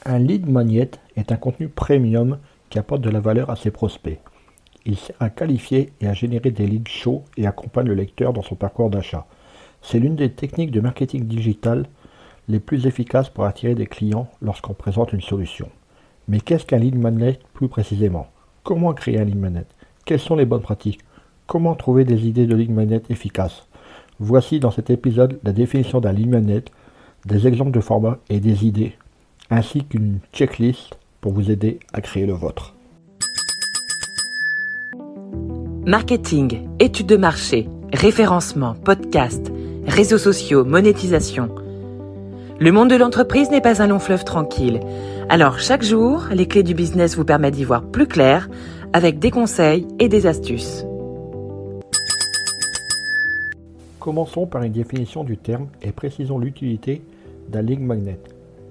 Un lead magnet est un contenu premium qui apporte de la valeur à ses prospects. Il sert à qualifier et à générer des leads chauds et accompagne le lecteur dans son parcours d'achat. C'est l'une des techniques de marketing digital les plus efficaces pour attirer des clients lorsqu'on présente une solution. Mais qu'est-ce qu'un lead magnet plus précisément? Comment créer un lead magnet? Quelles sont les bonnes pratiques? Comment trouver des idées de lead magnet efficaces? Voici dans cet épisode la définition d'un lead magnet, des exemples de formats et des idées, ainsi qu'une checklist pour vous aider à créer le vôtre. Marketing, études de marché, référencement, podcast, réseaux sociaux, monétisation. Le monde de l'entreprise n'est pas un long fleuve tranquille. Alors chaque jour, les clés du business vous permettent d'y voir plus clair avec des conseils et des astuces. Commençons par une définition du terme et précisons l'utilité d'un lead magnet,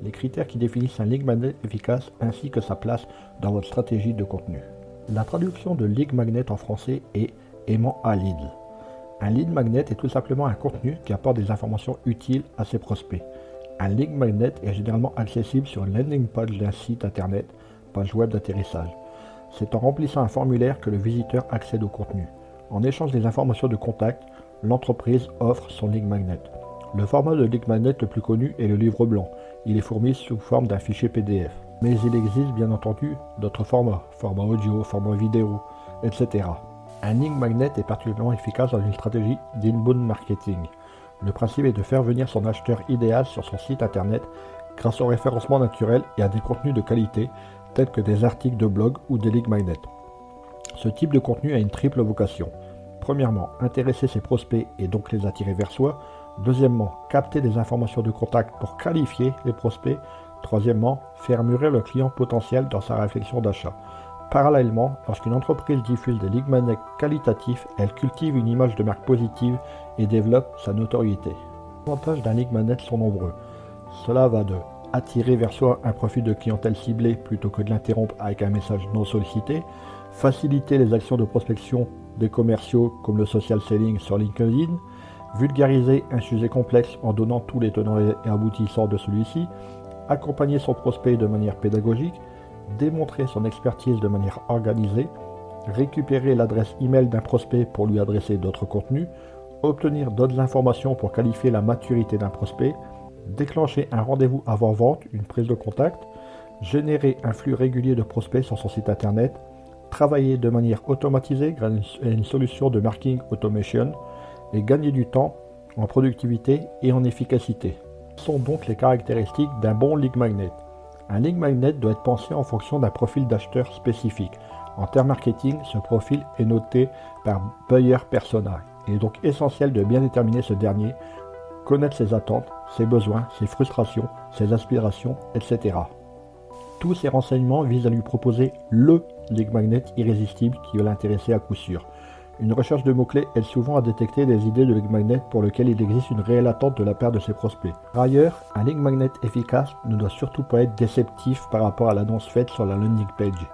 les critères qui définissent un lead magnet efficace ainsi que sa place dans votre stratégie de contenu. La traduction de lead magnet en français est aimant à lead. Un lead magnet est tout simplement un contenu qui apporte des informations utiles à ses prospects. Un lead magnet est généralement accessible sur une landing page d'un site internet, page web d'atterrissage. C'est en remplissant un formulaire que le visiteur accède au contenu. En échange des informations de contact, l'entreprise offre son lead magnet. Le format de lead magnet le plus connu est le livre blanc. Il est fourni sous forme d'un fichier PDF. Mais il existe bien entendu d'autres formats audio, format vidéo, etc. Un lead magnet est particulièrement efficace dans une stratégie d'inbound marketing. Le principe est de faire venir son acheteur idéal sur son site internet grâce au référencement naturel et à des contenus de qualité tels que des articles de blog ou des lead magnets. Ce type de contenu a une triple vocation. Premièrement, intéresser ses prospects et donc les attirer vers soi. Deuxièmement, capter des informations de contact pour qualifier les prospects. Troisièmement, faire mûrir le client potentiel dans sa réflexion d'achat. Parallèlement, lorsqu'une entreprise diffuse des lead magnets qualitatifs, elle cultive une image de marque positive et développe sa notoriété. Les avantages d'un lead magnet sont nombreux. Cela va de attirer vers soi un profil de clientèle ciblé plutôt que de l'interrompre avec un message non sollicité, faciliter les actions de prospection des commerciaux comme le social selling sur LinkedIn, vulgariser un sujet complexe en donnant tous les tenants et aboutissants de celui-ci, accompagner son prospect de manière pédagogique, démontrer son expertise de manière organisée, récupérer l'adresse email d'un prospect pour lui adresser d'autres contenus, obtenir d'autres informations pour qualifier la maturité d'un prospect, déclencher un rendez-vous avant-vente, une prise de contact, générer un flux régulier de prospects sur son site internet, travailler de manière automatisée grâce à une solution de marketing automation et gagner du temps en productivité et en efficacité. Ce sont donc les caractéristiques d'un bon lead magnet. Un lead magnet doit être pensé en fonction d'un profil d'acheteur spécifique. En termes marketing, ce profil est noté par buyer persona. Il est donc essentiel de bien déterminer ce dernier, connaître ses attentes, ses besoins, ses frustrations, ses aspirations, etc. Tous ces renseignements visent à lui proposer le lead magnet irrésistible qui va l'intéresser à coup sûr. Une recherche de mots-clés aide souvent à détecter des idées de lead magnet pour lesquelles il existe une réelle attente de la part de ses prospects. Par ailleurs, un lead magnet efficace ne doit surtout pas être déceptif par rapport à l'annonce faite sur la landing page.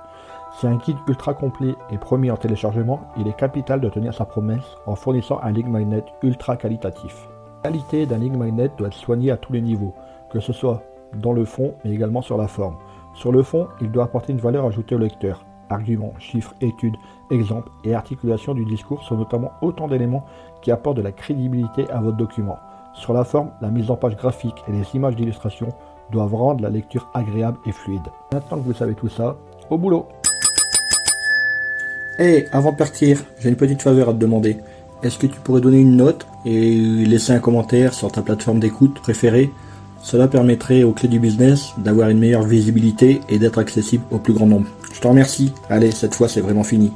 C'est un guide ultra complet et promis en téléchargement, il est capital de tenir sa promesse en fournissant un lead magnet ultra qualitatif. La qualité d'un lead magnet doit être soignée à tous les niveaux, que ce soit dans le fond mais également sur la forme. Sur le fond, il doit apporter une valeur ajoutée au lecteur. Arguments, chiffres, études, exemples et articulation du discours sont notamment autant d'éléments qui apportent de la crédibilité à votre document. Sur la forme, la mise en page graphique et les images d'illustration doivent rendre la lecture agréable et fluide. Maintenant que vous savez tout ça, au boulot! Hey, avant de partir, j'ai une petite faveur à te demander. Est-ce que tu pourrais donner une note et laisser un commentaire sur ta plateforme d'écoute préférée? Cela permettrait aux clés du business d'avoir une meilleure visibilité et d'être accessible au plus grand nombre. Je te remercie. Allez, cette fois c'est vraiment fini.